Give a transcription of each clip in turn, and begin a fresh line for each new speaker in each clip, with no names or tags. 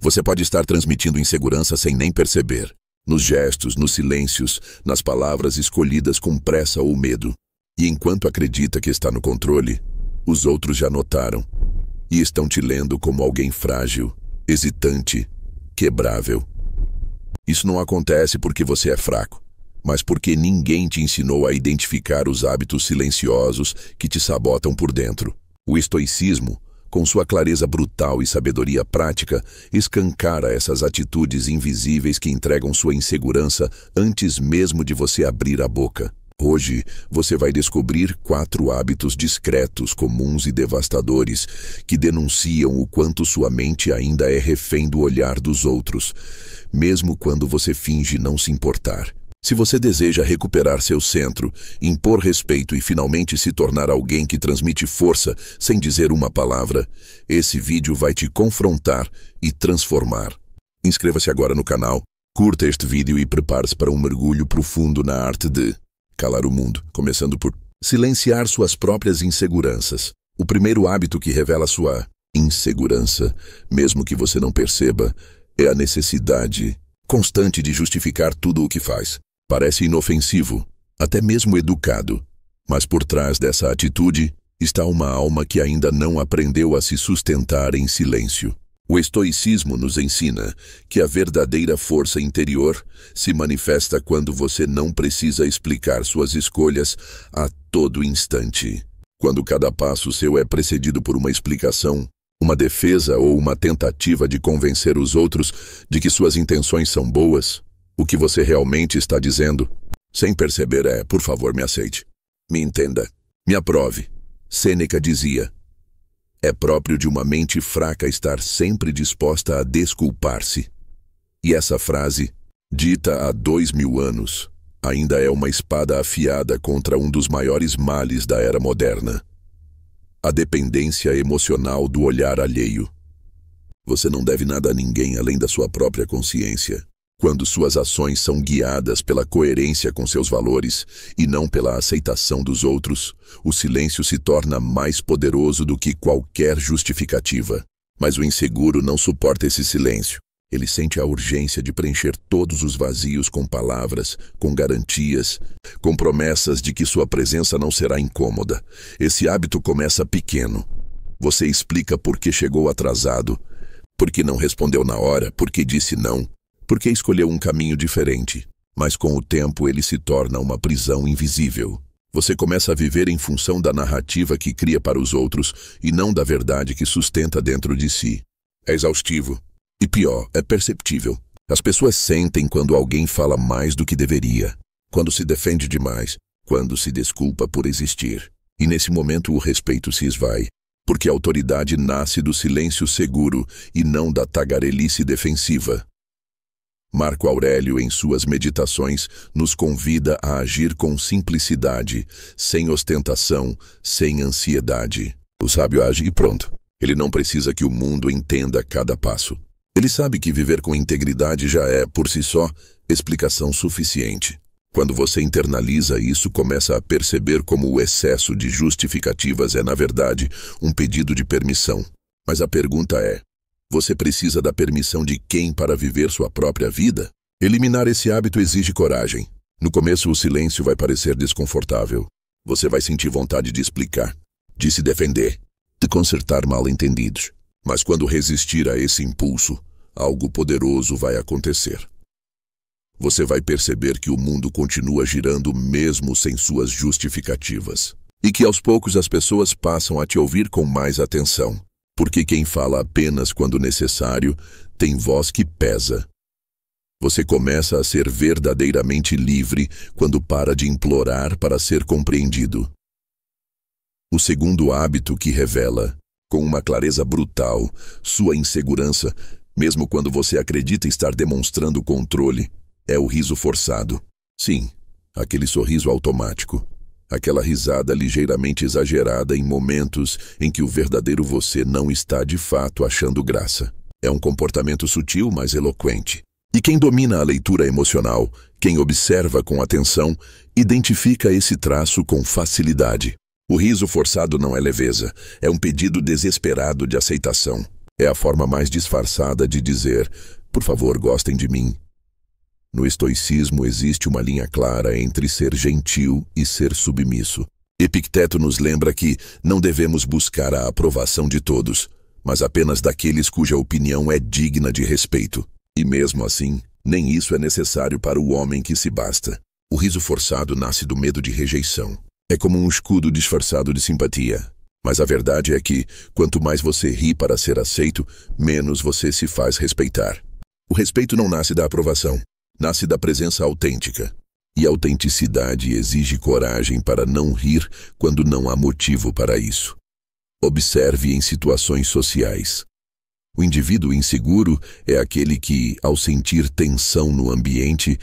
Você pode estar transmitindo insegurança sem nem perceber. Nos gestos, nos silêncios, nas palavras escolhidas com pressa ou medo. E enquanto acredita que está no controle, os outros já notaram e estão te lendo como alguém frágil, hesitante, quebrável. Isso não acontece porque você é fraco, mas porque ninguém te ensinou a identificar os hábitos silenciosos que te sabotam por dentro. O estoicismo, com sua clareza brutal e sabedoria prática, escancara essas atitudes invisíveis que entregam sua insegurança antes mesmo de você abrir a boca. Hoje, você vai descobrir 4 hábitos discretos, comuns e devastadores que denunciam o quanto sua mente ainda é refém do olhar dos outros, mesmo quando você finge não se importar. Se você deseja recuperar seu centro, impor respeito e finalmente se tornar alguém que transmite força sem dizer uma palavra, esse vídeo vai te confrontar e transformar. Inscreva-se agora no canal, curta este vídeo e prepare-se para um mergulho profundo na arte de calar o mundo, começando por silenciar suas próprias inseguranças. O primeiro hábito que revela sua insegurança, mesmo que você não perceba, é a necessidade constante de justificar tudo o que faz. Parece inofensivo, até mesmo educado, mas por trás dessa atitude está uma alma que ainda não aprendeu a se sustentar em silêncio. O estoicismo nos ensina que a verdadeira força interior se manifesta quando você não precisa explicar suas escolhas a todo instante. Quando cada passo seu é precedido por uma explicação, uma defesa ou uma tentativa de convencer os outros de que suas intenções são boas, o que você realmente está dizendo, sem perceber, é: por favor, me aceite, me entenda, me aprove. Sêneca dizia: é próprio de uma mente fraca estar sempre disposta a desculpar-se. E essa frase, dita há 2000 anos, ainda é uma espada afiada contra um dos maiores males da era moderna: a dependência emocional do olhar alheio. Você não deve nada a ninguém além da sua própria consciência. Quando suas ações são guiadas pela coerência com seus valores e não pela aceitação dos outros, o silêncio se torna mais poderoso do que qualquer justificativa. Mas o inseguro não suporta esse silêncio. Ele sente a urgência de preencher todos os vazios com palavras, com garantias, com promessas de que sua presença não será incômoda. Esse hábito começa pequeno. Você explica por que chegou atrasado, por que não respondeu na hora, por que disse não, porque escolheu um caminho diferente, mas com o tempo ele se torna uma prisão invisível. Você começa a viver em função da narrativa que cria para os outros e não da verdade que sustenta dentro de si. É exaustivo. E pior, é perceptível. As pessoas sentem quando alguém fala mais do que deveria, quando se defende demais, quando se desculpa por existir. E nesse momento o respeito se esvai, porque a autoridade nasce do silêncio seguro e não da tagarelice defensiva. Marco Aurélio, em suas meditações, nos convida a agir com simplicidade, sem ostentação, sem ansiedade. O sábio age e pronto. Ele não precisa que o mundo entenda cada passo. Ele sabe que viver com integridade já é, por si só, explicação suficiente. Quando você internaliza isso, começa a perceber como o excesso de justificativas é, na verdade, um pedido de permissão. Mas a pergunta é: você precisa da permissão de quem para viver sua própria vida? Eliminar esse hábito exige coragem. No começo, o silêncio vai parecer desconfortável. Você vai sentir vontade de explicar, de se defender, de consertar mal-entendidos. Mas quando resistir a esse impulso, algo poderoso vai acontecer. Você vai perceber que o mundo continua girando mesmo sem suas justificativas. E que aos poucos as pessoas passam a te ouvir com mais atenção. Porque quem fala apenas quando necessário tem voz que pesa. Você começa a ser verdadeiramente livre quando para de implorar para ser compreendido. O segundo hábito que revela, com uma clareza brutal, sua insegurança, mesmo quando você acredita estar demonstrando controle, é o riso forçado. Sim, aquele sorriso automático. Aquela risada ligeiramente exagerada em momentos em que o verdadeiro você não está de fato achando graça. É um comportamento sutil, mas eloquente. E quem domina a leitura emocional, quem observa com atenção, identifica esse traço com facilidade. O riso forçado não é leveza, é um pedido desesperado de aceitação. É a forma mais disfarçada de dizer, por favor, gostem de mim. No estoicismo existe uma linha clara entre ser gentil e ser submisso. Epicteto nos lembra que não devemos buscar a aprovação de todos, mas apenas daqueles cuja opinião é digna de respeito. E mesmo assim, nem isso é necessário para o homem que se basta. O riso forçado nasce do medo de rejeição. É como um escudo disfarçado de simpatia. Mas a verdade é que, quanto mais você ri para ser aceito, menos você se faz respeitar. O respeito não nasce da aprovação, nasce da presença autêntica. E a autenticidade exige coragem para não rir quando não há motivo para isso. Observe em situações sociais. O indivíduo inseguro é aquele que, ao sentir tensão no ambiente,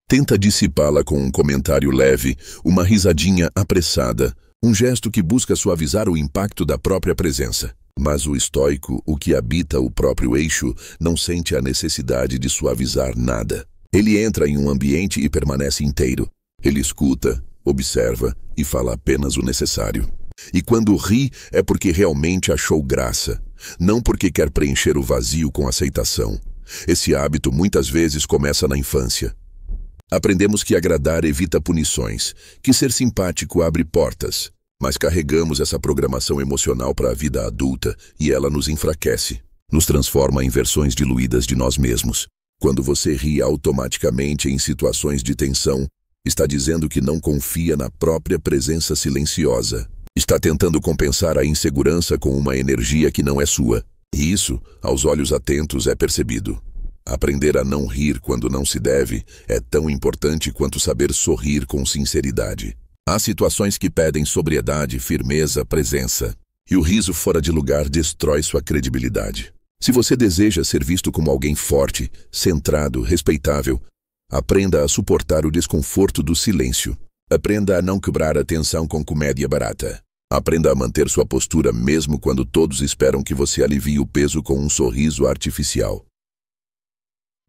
tenta dissipá-la com um comentário leve, uma risadinha apressada, um gesto que busca suavizar o impacto da própria presença. Mas o estoico, o que habita o próprio eixo, não sente a necessidade de suavizar nada. Ele entra em um ambiente e permanece inteiro. Ele escuta, observa e fala apenas o necessário. E quando ri é porque realmente achou graça, não porque quer preencher o vazio com aceitação. Esse hábito muitas vezes começa na infância. Aprendemos que agradar evita punições, que ser simpático abre portas, mas carregamos essa programação emocional para a vida adulta e ela nos enfraquece, nos transforma em versões diluídas de nós mesmos. Quando você ri automaticamente em situações de tensão, está dizendo que não confia na própria presença silenciosa. Está tentando compensar a insegurança com uma energia que não é sua. E isso, aos olhos atentos, é percebido. Aprender a não rir quando não se deve é tão importante quanto saber sorrir com sinceridade. Há situações que pedem sobriedade, firmeza, presença. E o riso fora de lugar destrói sua credibilidade. Se você deseja ser visto como alguém forte, centrado, respeitável, aprenda a suportar o desconforto do silêncio. Aprenda a não quebrar a tensão com comédia barata. Aprenda a manter sua postura mesmo quando todos esperam que você alivie o peso com um sorriso artificial.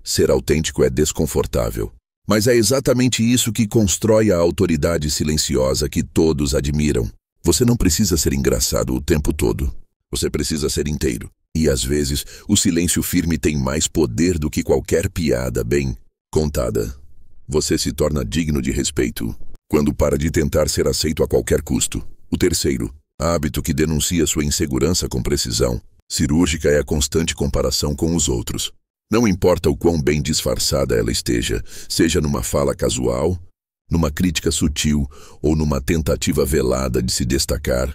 Ser autêntico é desconfortável, mas é exatamente isso que constrói a autoridade silenciosa que todos admiram. Você não precisa ser engraçado o tempo todo. Você precisa ser inteiro. E às vezes, o silêncio firme tem mais poder do que qualquer piada bem contada. Você se torna digno de respeito quando para de tentar ser aceito a qualquer custo. O terceiro, hábito que denuncia sua insegurança com precisão cirúrgica é a constante comparação com os outros. Não importa o quão bem disfarçada ela esteja, seja numa fala casual, numa crítica sutil ou numa tentativa velada de se destacar.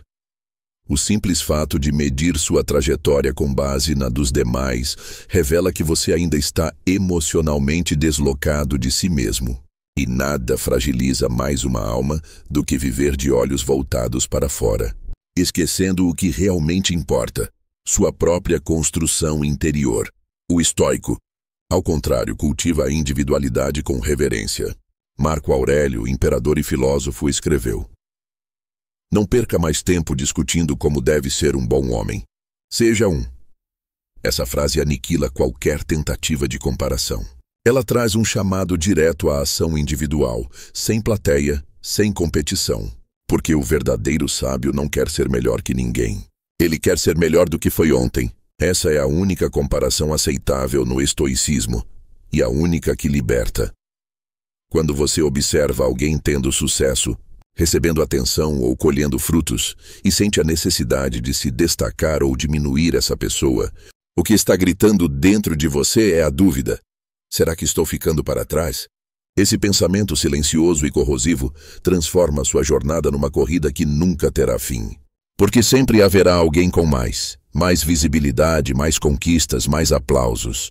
O simples fato de medir sua trajetória com base na dos demais revela que você ainda está emocionalmente deslocado de si mesmo. E nada fragiliza mais uma alma do que viver de olhos voltados para fora, esquecendo o que realmente importa, sua própria construção interior. O estoico, ao contrário, cultiva a individualidade com reverência. Marco Aurélio, imperador e filósofo, escreveu: "Não perca mais tempo discutindo como deve ser um bom homem. Seja um." Essa frase aniquila qualquer tentativa de comparação. Ela traz um chamado direto à ação individual, sem plateia, sem competição. Porque o verdadeiro sábio não quer ser melhor que ninguém. Ele quer ser melhor do que foi ontem. Essa é a única comparação aceitável no estoicismo e a única que liberta. Quando você observa alguém tendo sucesso, recebendo atenção ou colhendo frutos, e sente a necessidade de se destacar ou diminuir essa pessoa, o que está gritando dentro de você é a dúvida: será que estou ficando para trás? Esse pensamento silencioso e corrosivo transforma sua jornada numa corrida que nunca terá fim. Porque sempre haverá alguém com mais visibilidade, mais conquistas, mais aplausos.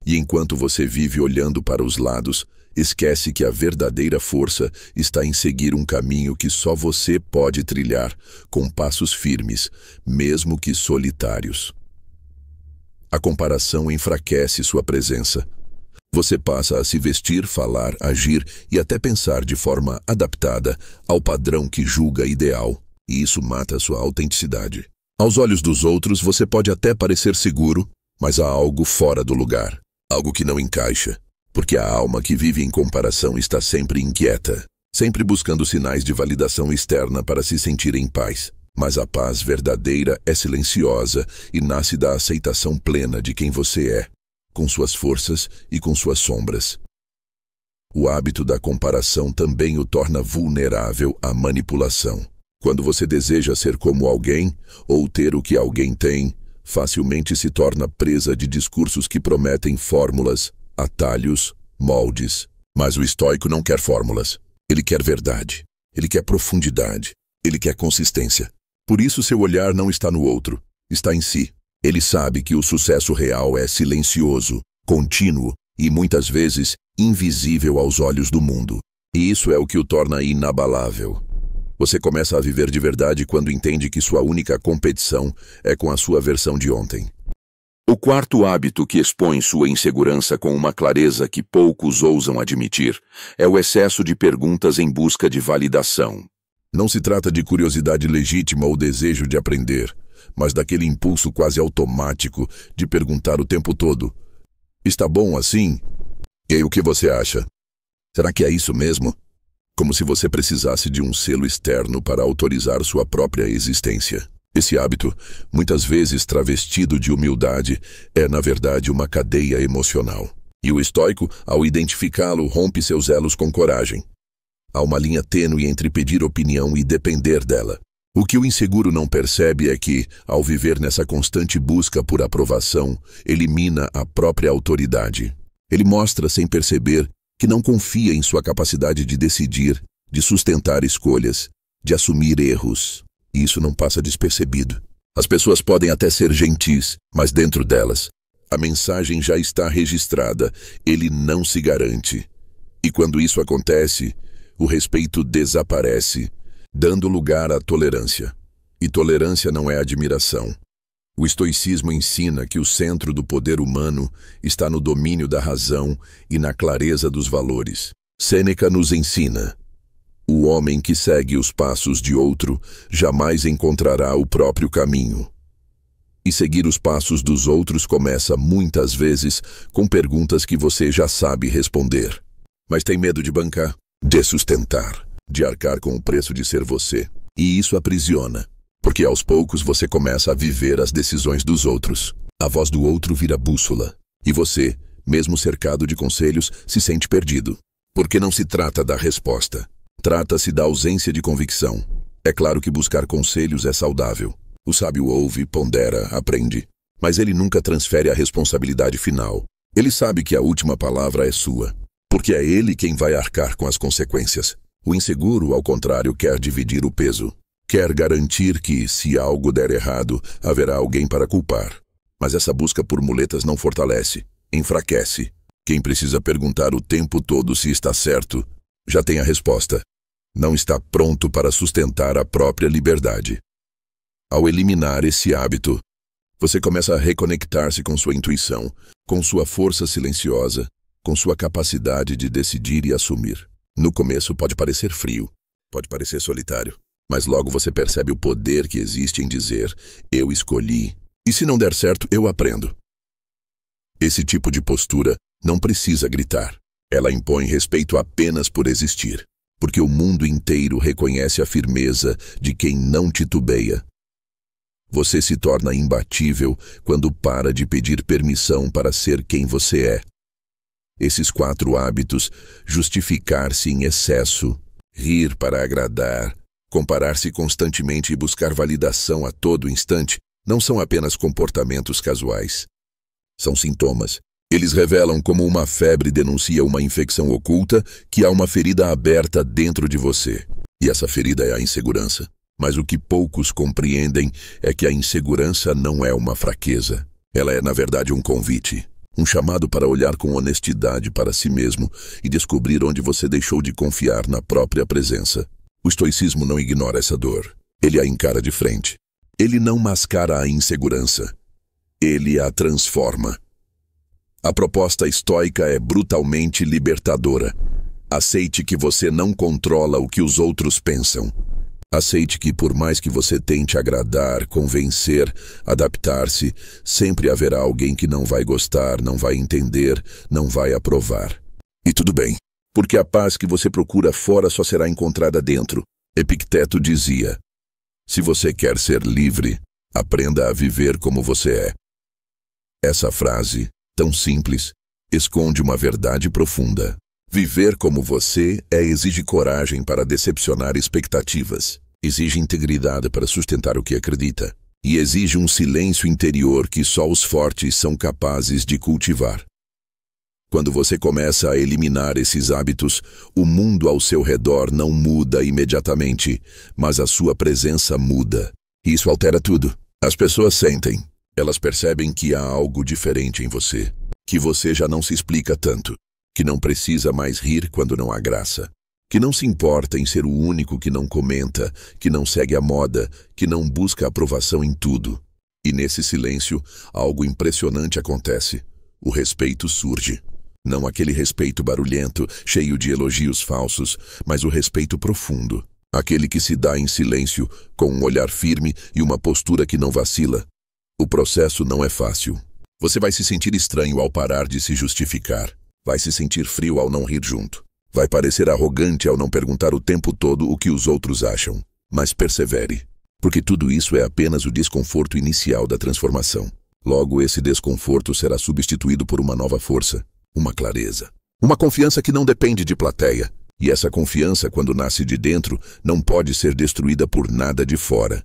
E enquanto você vive olhando para os lados, esquece que a verdadeira força está em seguir um caminho que só você pode trilhar, com passos firmes, mesmo que solitários. A comparação enfraquece sua presença. Você passa a se vestir, falar, agir e até pensar de forma adaptada ao padrão que julga ideal, e isso mata sua autenticidade. Aos olhos dos outros, você pode até parecer seguro, mas há algo fora do lugar, algo que não encaixa, porque a alma que vive em comparação está sempre inquieta, sempre buscando sinais de validação externa para se sentir em paz. Mas a paz verdadeira é silenciosa e nasce da aceitação plena de quem você é, com suas forças e com suas sombras. O hábito da comparação também o torna vulnerável à manipulação. Quando você deseja ser como alguém ou ter o que alguém tem, facilmente se torna presa de discursos que prometem fórmulas, atalhos, moldes. Mas o estoico não quer fórmulas. Ele quer verdade. Ele quer profundidade. Ele quer consistência. Por isso seu olhar não está no outro, está em si. Ele sabe que o sucesso real é silencioso, contínuo e muitas vezes invisível aos olhos do mundo. E isso é o que o torna inabalável. Você começa a viver de verdade quando entende que sua única competição é com a sua versão de ontem. O quarto hábito que expõe sua insegurança com uma clareza que poucos ousam admitir é o excesso de perguntas em busca de validação. Não se trata de curiosidade legítima ou desejo de aprender, mas daquele impulso quase automático de perguntar o tempo todo: está bom assim? E aí, o que você acha? Será que é isso mesmo? Como se você precisasse de um selo externo para autorizar sua própria existência. Esse hábito, muitas vezes travestido de humildade, é na verdade uma cadeia emocional. E o estoico, ao identificá-lo, rompe seus elos com coragem. Há uma linha tênue entre pedir opinião e depender dela. O que o inseguro não percebe é que, ao viver nessa constante busca por aprovação, elimina a própria autoridade. Ele mostra, sem perceber, que não confia em sua capacidade de decidir, de sustentar escolhas, de assumir erros. E isso não passa despercebido. As pessoas podem até ser gentis, mas dentro delas, a mensagem já está registrada, ele não se garante. E quando isso acontece, o respeito desaparece, dando lugar à tolerância. E tolerância não é admiração. O estoicismo ensina que o centro do poder humano está no domínio da razão e na clareza dos valores. Sêneca nos ensina: o homem que segue os passos de outro jamais encontrará o próprio caminho. E seguir os passos dos outros começa muitas vezes com perguntas que você já sabe responder. Mas tem medo de bancar, de sustentar, de arcar com o preço de ser você. E isso aprisiona. Porque aos poucos você começa a viver as decisões dos outros. A voz do outro vira bússola. E você, mesmo cercado de conselhos, se sente perdido. Porque não se trata da resposta. Trata-se da ausência de convicção. É claro que buscar conselhos é saudável. O sábio ouve, pondera, aprende. Mas ele nunca transfere a responsabilidade final. Ele sabe que a última palavra é sua. Porque é ele quem vai arcar com as consequências. O inseguro, ao contrário, quer dividir o peso. Quer garantir que, se algo der errado, haverá alguém para culpar. Mas essa busca por muletas não fortalece, enfraquece. Quem precisa perguntar o tempo todo se está certo, já tem a resposta. Não está pronto para sustentar a própria liberdade. Ao eliminar esse hábito, você começa a reconectar-se com sua intuição, com sua força silenciosa, com sua capacidade de decidir e assumir. No começo pode parecer frio, pode parecer solitário. Mas logo você percebe o poder que existe em dizer: eu escolhi, e se não der certo, eu aprendo. Esse tipo de postura não precisa gritar. Ela impõe respeito apenas por existir, porque o mundo inteiro reconhece a firmeza de quem não titubeia. Você se torna imbatível quando para de pedir permissão para ser quem você é. Esses 4 hábitos, justificar-se em excesso, rir para agradar, comparar-se constantemente e buscar validação a todo instante, não são apenas comportamentos casuais. São sintomas. Eles revelam como uma febre denuncia uma infecção oculta, que há uma ferida aberta dentro de você. E essa ferida é a insegurança. Mas o que poucos compreendem é que a insegurança não é uma fraqueza. Ela é, na verdade, um convite. Um chamado para olhar com honestidade para si mesmo e descobrir onde você deixou de confiar na própria presença. O estoicismo não ignora essa dor. Ele a encara de frente. Ele não mascara a insegurança. Ele a transforma. A proposta estoica é brutalmente libertadora. Aceite que você não controla o que os outros pensam. Aceite que, por mais que você tente agradar, convencer, adaptar-se, sempre haverá alguém que não vai gostar, não vai entender, não vai aprovar. E tudo bem. Porque a paz que você procura fora só será encontrada dentro. Epicteto dizia: Se você quer ser livre, aprenda a viver como você é. Essa frase, tão simples, esconde uma verdade profunda. Viver como você exige coragem para decepcionar expectativas, exige integridade para sustentar o que acredita, e exige um silêncio interior que só os fortes são capazes de cultivar. Quando você começa a eliminar esses hábitos, o mundo ao seu redor não muda imediatamente, mas a sua presença muda. Isso altera tudo. As pessoas sentem. Elas percebem que há algo diferente em você, que você já não se explica tanto, que não precisa mais rir quando não há graça, que não se importa em ser o único que não comenta, que não segue a moda, que não busca aprovação em tudo. E nesse silêncio, algo impressionante acontece. O respeito surge. Não aquele respeito barulhento, cheio de elogios falsos, mas o respeito profundo. Aquele que se dá em silêncio, com um olhar firme e uma postura que não vacila. O processo não é fácil. Você vai se sentir estranho ao parar de se justificar. Vai se sentir frio ao não rir junto. Vai parecer arrogante ao não perguntar o tempo todo o que os outros acham. Mas persevere, porque tudo isso é apenas o desconforto inicial da transformação. Logo, esse desconforto será substituído por uma nova força. Uma clareza. Uma confiança que não depende de plateia. E essa confiança, quando nasce de dentro, não pode ser destruída por nada de fora.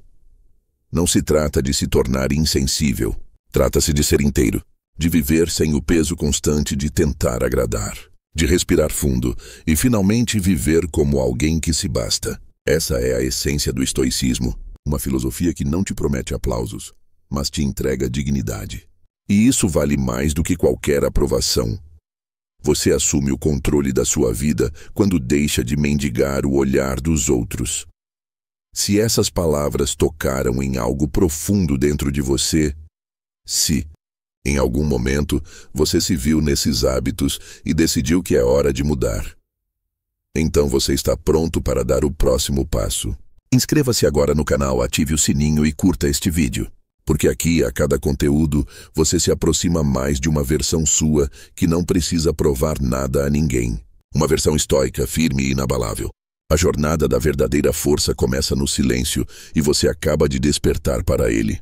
Não se trata de se tornar insensível. Trata-se de ser inteiro. De viver sem o peso constante de tentar agradar. De respirar fundo e finalmente viver como alguém que se basta. Essa é a essência do estoicismo. Uma filosofia que não te promete aplausos, mas te entrega dignidade. E isso vale mais do que qualquer aprovação. Você assume o controle da sua vida quando deixa de mendigar o olhar dos outros. Se essas palavras tocaram em algo profundo dentro de você, se, em algum momento, você se viu nesses hábitos e decidiu que é hora de mudar, então você está pronto para dar o próximo passo. Inscreva-se agora no canal, ative o sininho e curta este vídeo. Porque aqui, a cada conteúdo, você se aproxima mais de uma versão sua que não precisa provar nada a ninguém. Uma versão estoica, firme e inabalável. A jornada da verdadeira força começa no silêncio e você acaba de despertar para ele.